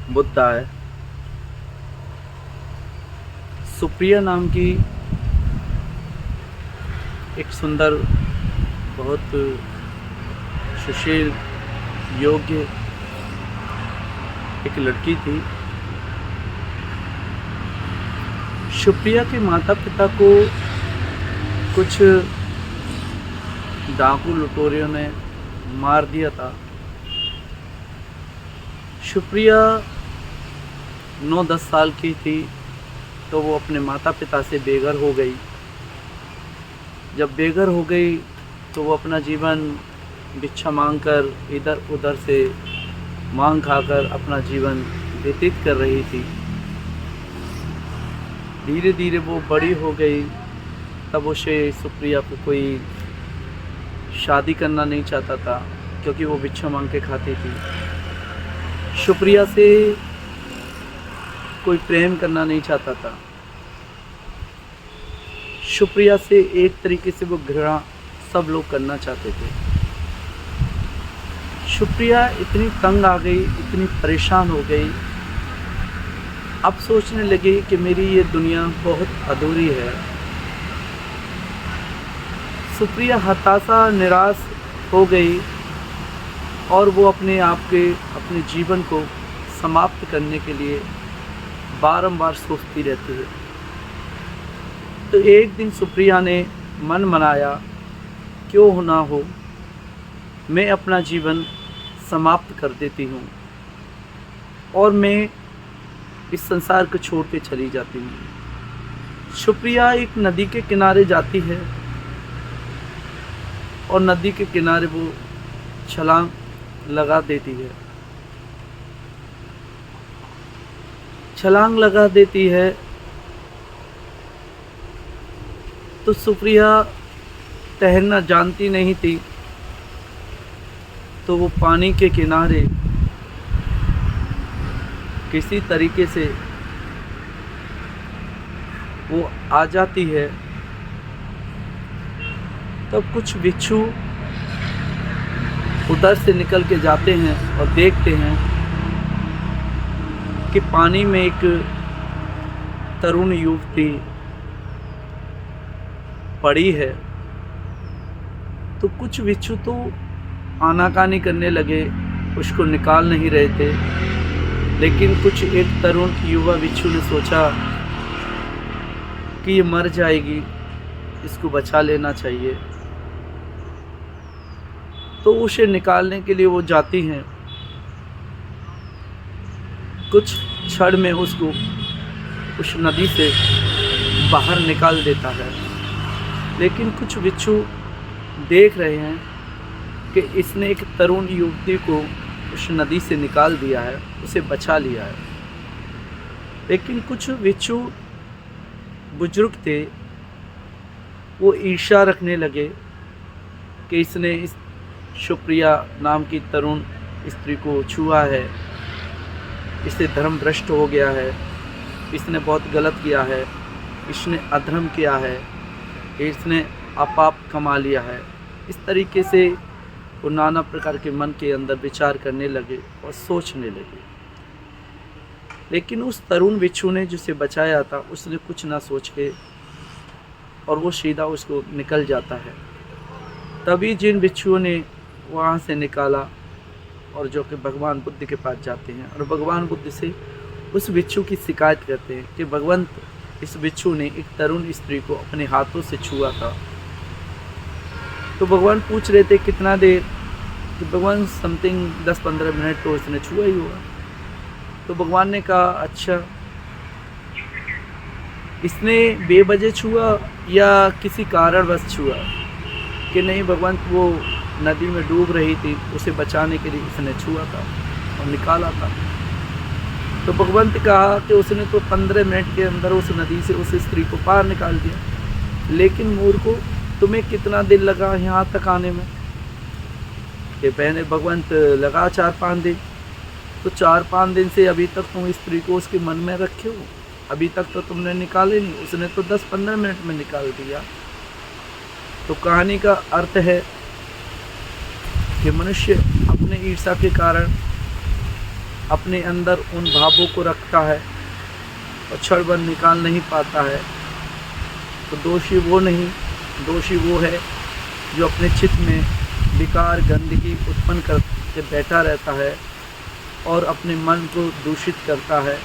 बुद्धा है। सुप्रिया नाम की एक सुंदर, बहुत सुशील, योग्य एक लड़की थी। सुप्रिया के माता पिता को कुछ डाकू लुटेरों ने मार दिया था। सुप्रिया 9-10 साल की थी तो वो अपने माता पिता से बेघर हो गई। जब बेघर हो गई तो वो अपना जीवन भिक्षा मांगकर, इधर उधर से मांग खाकर अपना जीवन व्यतीत कर रही थी। धीरे धीरे वो बड़ी हो गई। तब उसे सुप्रिया को कोई शादी करना नहीं चाहता था क्योंकि वो भिक्षा मांग के खाती थी। सुप्रिया से कोई प्रेम करना नहीं चाहता था। सुप्रिया से एक तरीके से वो घृणा सब लोग करना चाहते थे। सुप्रिया इतनी तंग आ गई, इतनी परेशान हो गई, अब सोचने लगी कि मेरी ये दुनिया बहुत अधूरी है। सुप्रिया हताशा, निराश हो गई और वो अपने जीवन को समाप्त करने के लिए बारंबार सोचती रहती है। तो एक दिन सुप्रिया ने मन बनाया, क्यों ना हो मैं अपना जीवन समाप्त कर देती हूँ और मैं इस संसार को छोड़ के चली जाती हूँ। सुप्रिया एक नदी के किनारे जाती है और नदी के किनारे वो छलांग लगा देती है। छलांग लगा देती है तो सुप्रिया तैरना जानती नहीं थी, तो वो पानी के किनारे किसी तरीके से वो आ जाती है। तब कुछ बिच्छू उधर से निकल के जाते हैं और देखते हैं कि पानी में एक तरुण युवती पड़ी है। तो कुछ बिच्छू तो आनाकानी करने लगे, उसको निकाल नहीं रहे थे, लेकिन कुछ एक तरुण युवा बिच्छू ने सोचा कि ये मर जाएगी, इसको बचा लेना चाहिए। तो उसे निकालने के लिए वो जाती हैं। कुछ क्षण में उसको उस नदी से बाहर निकाल देता है, लेकिन कुछ बिच्छू देख रहे हैं कि इसने एक तरुण युवती को उस नदी से निकाल दिया है, उसे बचा लिया है। लेकिन कुछ बिच्छू बुजुर्ग थे, वो ईर्ष्या रखने लगे कि इसने इस सुप्रिया नाम की तरुण स्त्री को छुआ है, इससे धर्म भ्रष्ट हो गया है, इसने बहुत गलत किया है, इसने अधर्म किया है, इसने अपाप कमा लिया है। इस तरीके से वो नाना प्रकार के मन के अंदर विचार करने लगे और सोचने लगे। लेकिन उस तरुण बिच्छू ने जिसे बचाया था, उसने कुछ ना सोच के और वो सीधा उसको निकल जाता है। तभी जिन बिच्छुओं ने वहाँ से निकाला और जो कि भगवान बुद्ध के पास जाते हैं और भगवान बुद्ध से उस बिच्छू की शिकायत करते हैं कि भगवंत, इस बिच्छू ने एक तरुण स्त्री को अपने हाथों से छुआ था। तो भगवान पूछ रहे थे कितना देर, तो भगवान समथिंग 10-15 मिनट तो इसने छुआ ही हुआ। तो भगवान ने कहा, अच्छा इसने बेवजह छुआ या किसी कारणवश छुआ? कि नहीं भगवंत, वो नदी में डूब रही थी, उसे बचाने के लिए इसने छुआ था और निकाला था। तो भगवंत कहा कि उसने तो 15 मिनट के अंदर उस नदी से उस स्त्री को पार निकाल दिया, लेकिन मूर्खो, तुम्हें कितना दिन लगा यहाँ तक आने में? कि पहले भगवंत लगा 4-5 दिन। तो 4-5 दिन से अभी तक तुम स्त्री को उसके मन में रखे हो, अभी तक तो तुमने निकाले नहीं, उसने तो 10-15 मिनट में निकाल दिया। तो कहानी का अर्थ है कि मनुष्य अपने ईर्ष्या के कारण अपने अंदर उन भावों को रखता है और क्षण भर निकाल नहीं पाता है, तो दोषी वो नहीं, दोषी वो है जो अपने चित्त में विकार गंदगी उत्पन्न करके बैठा रहता है और अपने मन को दूषित करता है।